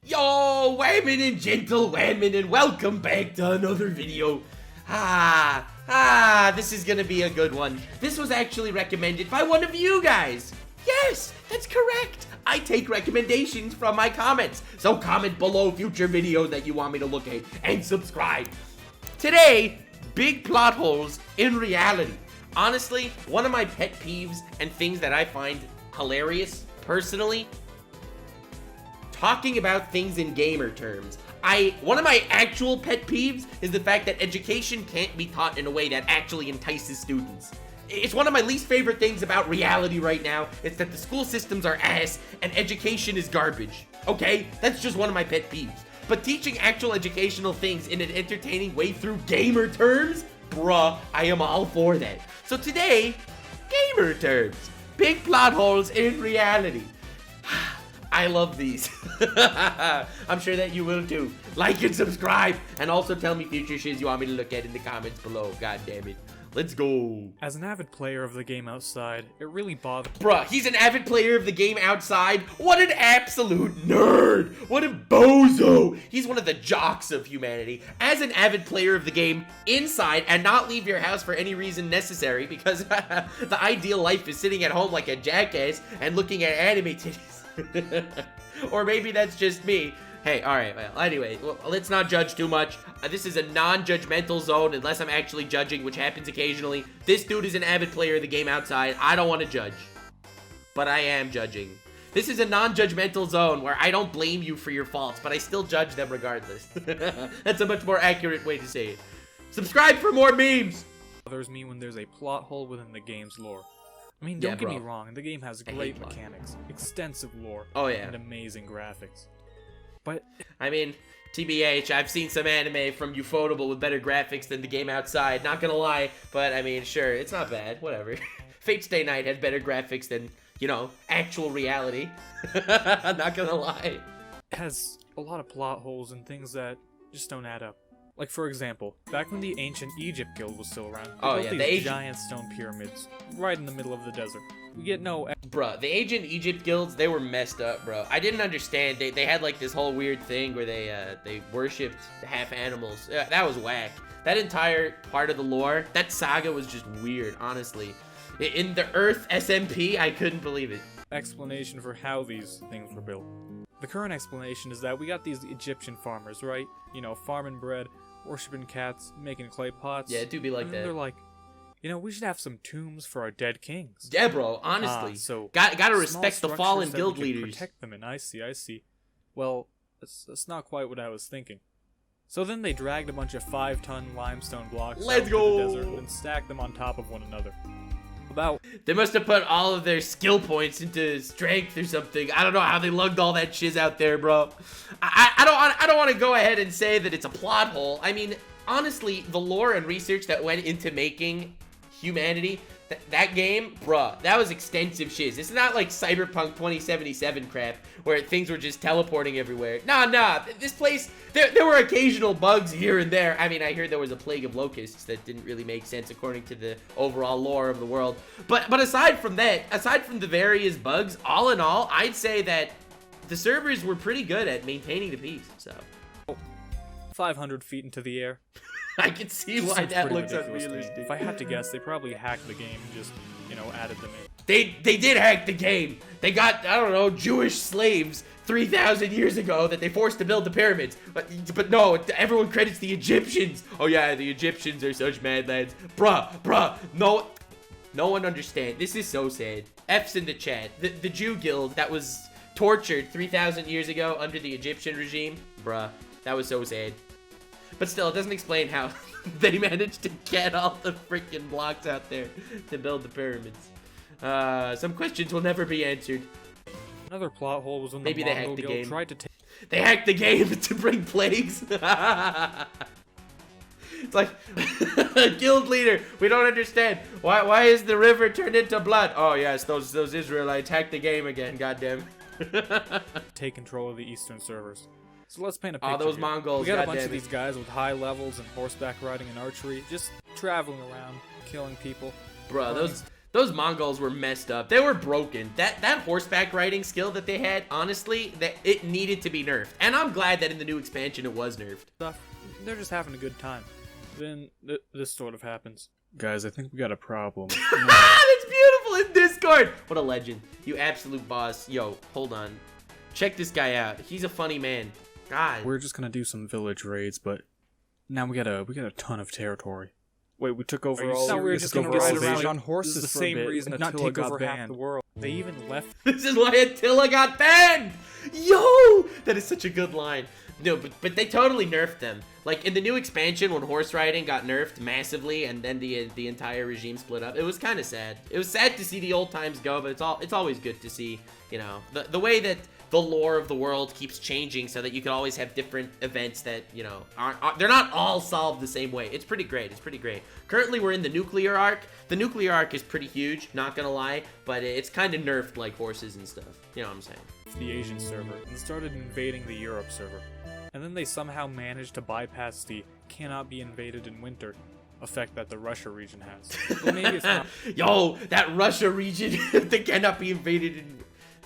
Yo, women and gentlewomen, and welcome back to another video. This is gonna be a good one. This was actually recommended by one of you guys. Yes, that's correct. I take recommendations from my comments. So comment below future videos that you want me to look at and subscribe. Today, big plot holes in reality. Honestly, one of my pet peeves and things that I find hilarious, personally, talking about things in gamer terms. One of my actual pet peeves is the fact that education can't be taught in a way that actually entices students. It's one of my least favorite things about reality right now. It's that the school systems are ass and education is garbage. Okay? That's just one of my pet peeves. But teaching actual educational things in an entertaining way through gamer terms? Bruh, I am all for that. So today, gamer terms. Big plot holes in reality. I love these. I'm sure that you will too. Like and subscribe, and also tell me future shiz you want me to look at in the comments below. God damn it. Let's go. As an avid player of the game outside, it really bothers. Bruh, he's an avid player of the game outside? What an absolute nerd! What a bozo! He's one of the jocks of humanity. As an avid player of the game inside and not leave your house for any reason necessary, because the ideal life is sitting at home like a jackass and looking at anime titties. Or maybe that's just me. Hey, alright, well, anyway, let's not judge too much. This is a non-judgmental zone, unless I'm actually judging, which happens occasionally. This dude is an avid player of the game outside. I don't want to judge, but I am judging. This is a non-judgmental zone where I don't blame you for your faults, but I still judge them regardless. That's a much more accurate way to say it. Subscribe for more memes! Bothers me when there's a plot hole within the game's lore. I mean, don't get me bro. wrong, the game has great mechanics, extensive lore, and amazing graphics. But I mean, TBH, I've seen some anime from Ufotable with better graphics than the game outside, not gonna lie, but I mean, sure, it's not bad, whatever. Fate Stay Night has better graphics than, you know, actual reality. Not gonna lie. it has a lot of plot holes and things that just don't add up. Like, for example, back when the Ancient Egypt Guild was still around, they built these giant stone pyramids right in the middle of the desert. We get no... Bruh, the Ancient Egypt Guilds, they were messed up, bro. I didn't understand. They had, like, this whole weird thing where they worshipped half animals. That was whack. That entire part of the lore, that saga was just weird, honestly. In the Earth SMP, I couldn't believe it. Explanation for how these things were built. The current explanation is that we got these Egyptian farmers, right? You know, farming bread, worshipping cats, making clay pots. Yeah, it do be like that. They're like, you know, we should have some tombs for our dead kings. Yeah, bro, honestly. So gotta respect the fallen guild leaders. Protect them, and I see. Well, that's not quite what I was thinking. So then they dragged a bunch of 5-ton limestone blocks out into the desert and stacked them on top of one another. They must have put all of their skill points into strength or something. I don't know how they lugged all that shiz out there, bro. I don't want to go ahead and say that it's a plot hole. I mean, honestly, the lore and research that went into making humanity, that game, bruh, that was extensive shiz. It's not like Cyberpunk 2077 crap where things were just teleporting everywhere. Nah, this place, there were occasional bugs here and there. I mean, I heard there was a plague of locusts that didn't really make sense according to the overall lore of the world. But aside from that, aside from the various bugs, all in all, I'd say that the servers were pretty good at maintaining the peace, so. 500 feet into the air. I can see why that looks unrealistic. If I had to guess, they probably hacked the game and just, you know, added them in. They did hack the game. They got, I don't know, Jewish slaves 3,000 years ago that they forced to build the pyramids. But no, everyone credits the Egyptians. Oh yeah, the Egyptians are such mad lads. Bruh, no one understands. This is so sad. F's in the chat. The Jew guild that was tortured 3,000 years ago under the Egyptian regime. Bruh, that was so sad. But still, it doesn't explain how they managed to get all the freaking blocks out there to build the pyramids. Some questions will never be answered. Another plot hole was when Maybe the they Mongol hacked the Guild game. tried to take... They hacked the game to bring plagues. It's like, guild leader, we don't understand. Why is the river turned into blood? Oh yes, those Israelites hacked the game again, goddamn. Take control of the eastern servers. So let's paint a picture. Oh, those here. Mongols, We got a bunch goddamn of these guys with high levels and horseback riding and archery, just traveling around, killing people. Bruh, Those Mongols were messed up. They were broken. That horseback riding skill that they had, honestly, that it needed to be nerfed. And I'm glad that in the new expansion it was nerfed. They're just having a good time. Then this sort of happens. Guys, I think we got a problem. That's beautiful in Discord. What a legend. You absolute boss. Yo, hold on. Check this guy out. He's a funny man. God. We're just gonna do some village raids, but now we got a ton of territory. Wait, we took over all. Now we're just gonna ride around on horses this is the for a same bit, reason not Attila take over got half banned. the world. They even left. This is why Attila got banned. Yo, that is such a good line. No, but they totally nerfed them. Like in the new expansion, when horse riding got nerfed massively, and then the entire regime split up, it was kind of sad. It was sad to see the old times go, but it's always good to see, you know, the way that the lore of the world keeps changing, so that you can always have different events that, you know, they're not all solved the same way. It's pretty great. It's pretty great. Currently, we're in the nuclear arc. The nuclear arc is pretty huge, not gonna lie, but it's kind of nerfed like horses and stuff. You know what I'm saying? The Asian server and started invading the Europe server. And then they somehow managed to bypass the cannot be invaded in winter effect that the Russia region has. But maybe it's not. Yo, that Russia region that cannot be invaded in...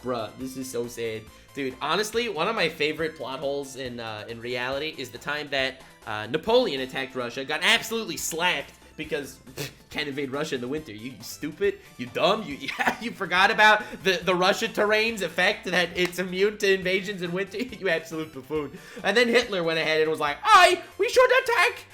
Bruh, this is so sad. Dude, honestly, one of my favorite plot holes in reality is the time that Napoleon attacked Russia, got absolutely slapped because can't invade Russia in the winter. You stupid, you dumb, you forgot about the Russia terrain's effect that it's immune to invasions in winter. You absolute buffoon. And then Hitler went ahead and was like, we should attack.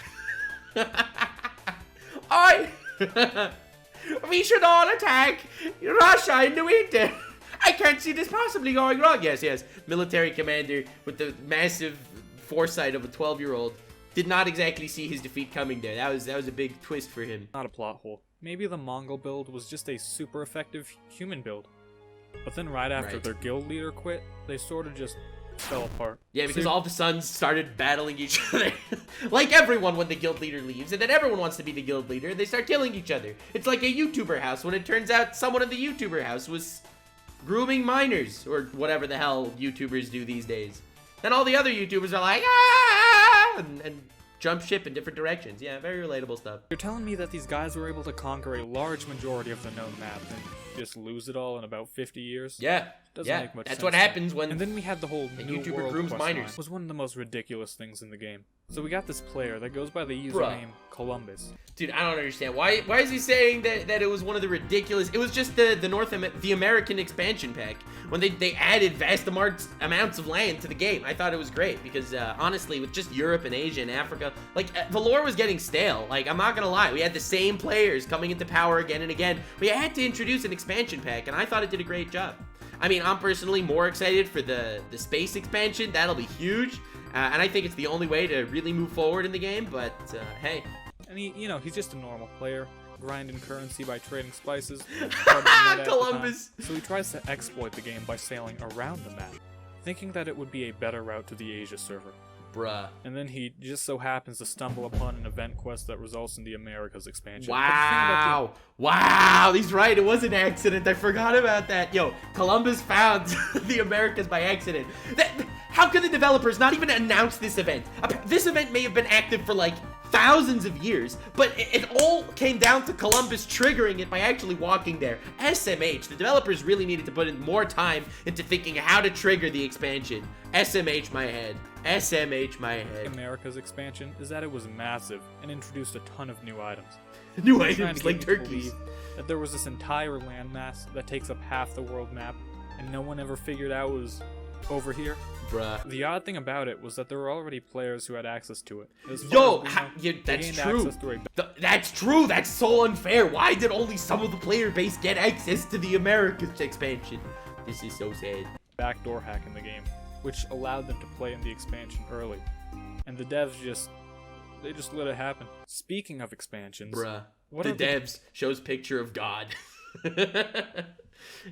We should all attack Russia in the winter. I can't see this possibly going wrong. Yes. Military commander with the massive foresight of a 12-year-old did not exactly see his defeat coming there. That was a big twist for him. Not a plot hole. Maybe the Mongol build was just a super effective human build. But then right after their guild leader quit, they sort of just fell apart. Yeah, because all the sons started battling each other. Like everyone when the guild leader leaves, and then everyone wants to be the guild leader, they start killing each other. It's like a YouTuber house when it turns out someone in the YouTuber house was grooming minors, or whatever the hell YouTubers do these days. Then all the other YouTubers are like, and jump ship in different directions. Yeah, very relatable stuff. You're telling me that these guys were able to conquer a large majority of the known map and just lose it all in about 50 years? Yeah. Doesn't make much That's sense. what happens when... And then we had the whole new YouTuber world grooms quest minors. line. Was one of the most ridiculous things in the game. So we got this player that goes by the username Columbus. Dude, I don't understand. Why is he saying that it was one of the ridiculous... It was just the American expansion pack. When they added vast amounts of land to the game. I thought it was great because, honestly, with just Europe and Asia and Africa, like, the lore was getting stale. Like, I'm not gonna lie. We had the same players coming into power again and again. We had to introduce an expansion pack, and I thought it did a great job. I mean, I'm personally more excited for the space expansion. That'll be huge. And I think it's the only way to really move forward in the game, but, hey. And he's just a normal player, grinding currency by trading spices. Columbus! So he tries to exploit the game by sailing around the map, thinking that it would be a better route to the Asia server. Bruh. And then he just so happens to stumble upon an event quest that results in the Americas expansion. Wow. Wow, he's right. It was an accident. I forgot about that. Yo, Columbus found the Americas by accident. How could the developers not even announce this event? This event may have been active for like thousands of years, but it all came down to Columbus triggering it by actually walking there. SMH, the developers really needed to put in more time into thinking how to trigger the expansion. SMH my head. SMH my head. America's expansion is that it was massive and introduced a ton of new items. New items like turkeys. That there was this entire landmass that takes up half the world map, and no one ever figured out it was over here. Bruh. The odd thing about it was that there were already players who had access to it. Yo, that's true. That's true. That's so unfair. Why did only some of the player base get access to the Americas expansion? This is so sad. Backdoor hack in the game, which allowed them to play in the expansion early. And the devs just let it happen. Speaking of expansions, bruh, the devs shows picture of God.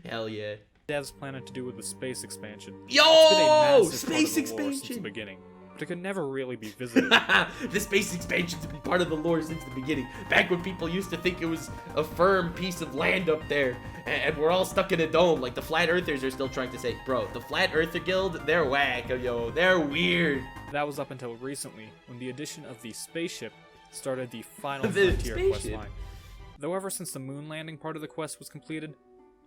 Hell yeah. Devs planning to do with the space expansion. Yo, space expansion since the beginning, but it could never really be visited. The space expansion's been part of the lore since the beginning. Back when people used to think it was a firm piece of land up there, and we're all stuck in a dome. Like the flat earthers are still trying to say, bro, the flat earther guild, they're whack, yo, they're weird. That was up until recently, when the addition of the spaceship started the final frontier quest line. Though ever since the moon landing part of the quest was completed,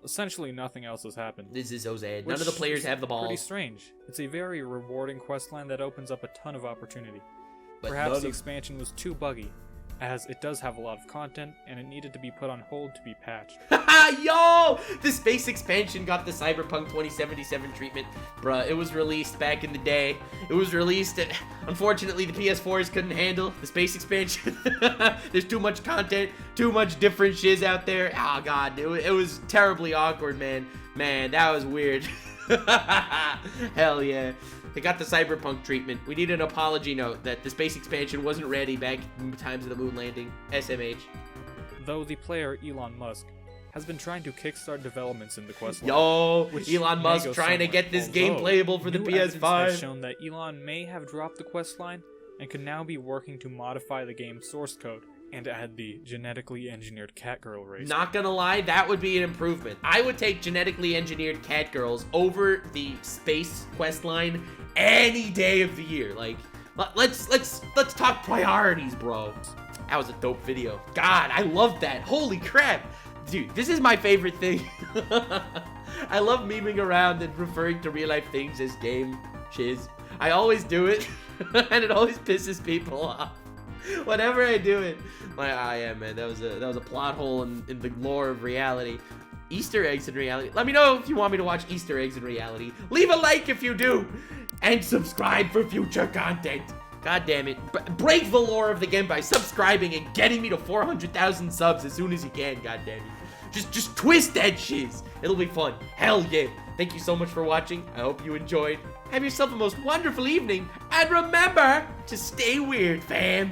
essentially nothing else has happened. This is so sad. None of the players have the balls. Pretty strange. It's a very rewarding questline that opens up a ton of opportunity. But perhaps the expansion was too buggy, as it does have a lot of content, and it needed to be put on hold to be patched. Yo! The space expansion got the Cyberpunk 2077 treatment. Bruh, it was released back in the day. It was released, unfortunately, the PS4s couldn't handle the space expansion. There's too much content, too much different shiz out there. Oh, God, it was terribly awkward, man. Man, that was weird. Hell yeah. They got the Cyberpunk treatment. We need an apology note that the space expansion wasn't ready back in times of the moon landing. SMH. Though the player Elon Musk has been trying to kickstart developments in the quest line. Yo, Elon Musk trying to get this game playable for the PS5. Has shown that Elon may have dropped the quest line and could now be working to modify the game's source code and add the genetically engineered Catgirl race. Not gonna lie, that would be an improvement. I would take genetically engineered Catgirls over the space quest line any day of the year. Like, let's talk priorities, bro. That was a dope video. God, I love that. Holy crap. Dude, this is my favorite thing. I love memeing around and referring to real life things as game shiz. I always do it, and it always pisses people off. Whenever I do it, like, yeah, man, that was a plot hole in the lore of reality. Easter eggs in reality. Let me know if you want me to watch Easter eggs in reality. Leave a like if you do, and subscribe for future content. God damn it. Break the lore of the game by subscribing and getting me to 400,000 subs as soon as you can, god damn it. Just twist that shiz. It'll be fun. Hell yeah. Thank you so much for watching. I hope you enjoyed. Have yourself a most wonderful evening, and remember to stay weird, fam.